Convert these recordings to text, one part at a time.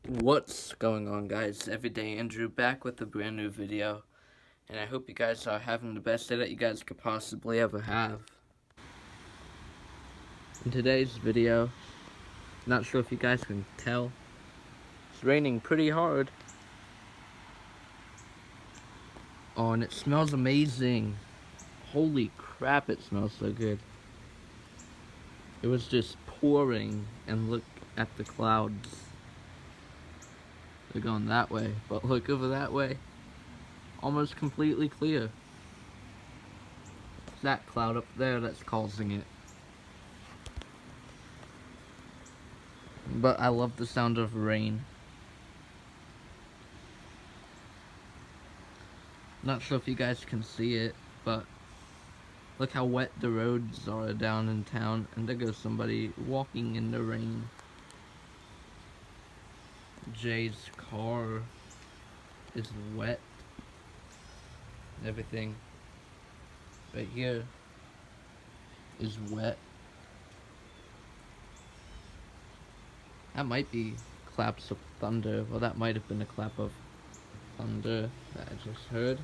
What's going on, guys? Everyday Andrew back with a brand new video, and I hope you guys are having the best day that you guys could possibly ever have. In today's video, not sure if you guys can tell, it's raining pretty hard. Oh, and it smells amazing. Holy crap, it smells so good. It was just pouring, and look at the clouds. They're going that way, but look over that way. Almost completely clear. It's that cloud up there that's causing it. But I love the sound of rain. Not sure if you guys can see it, but look how wet the roads are down in town, and there goes somebody walking in the rain. Jay's car is wet. Everything right here is wet. That might be claps of thunder. Well, that might have been a clap of thunder that I just heard.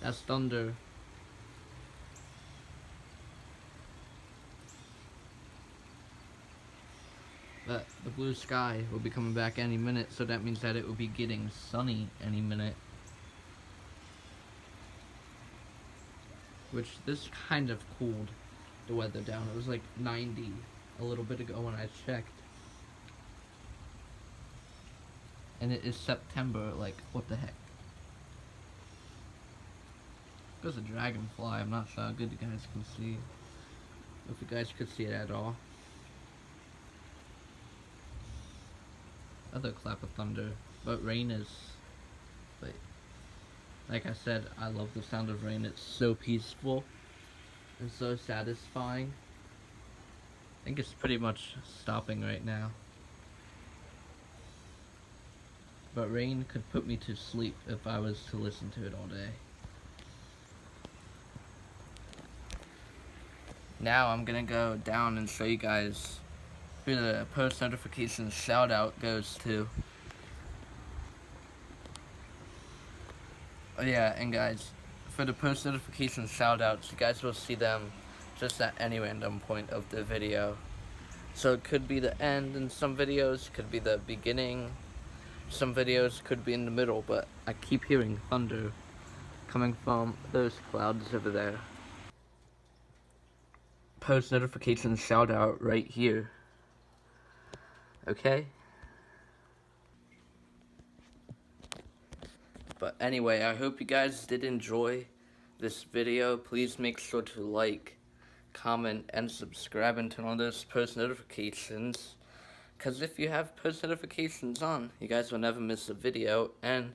That's thunder. But the blue sky will be coming back any minute, so that means that it will be getting sunny any minute. Which this kind of cooled the weather down. It was like 90 a little bit ago when I checked. And it is September, like, what the heck? There's a dragonfly. I'm not sure how good you guys can see. If you guys could see it at all. Other clap of thunder. But rain is... like I said, I love the sound of rain. It's so peaceful and so satisfying. I think it's pretty much stopping right now. But rain could put me to sleep if I was to listen to it all day. Now I'm gonna go down and show you guys who the post notifications shout out goes to. Oh yeah, and guys, for the post notification shout outs, you guys will see them just at any random point of the video. So it could be the end in some videos, could be the beginning, some videos could be in the middle, but I keep hearing thunder coming from those clouds over there. Post notification shout out right here. Okay? But anyway, I hope you guys did enjoy this video. Please make sure to like, comment, and subscribe and turn on those post notifications. Because if you have post notifications on, you guys will never miss a video, and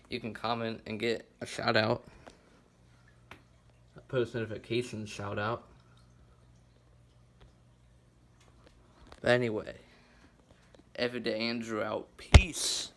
you can comment and get a shout out. A post notification shout out. But anyway, Everyday Andrew out. Peace.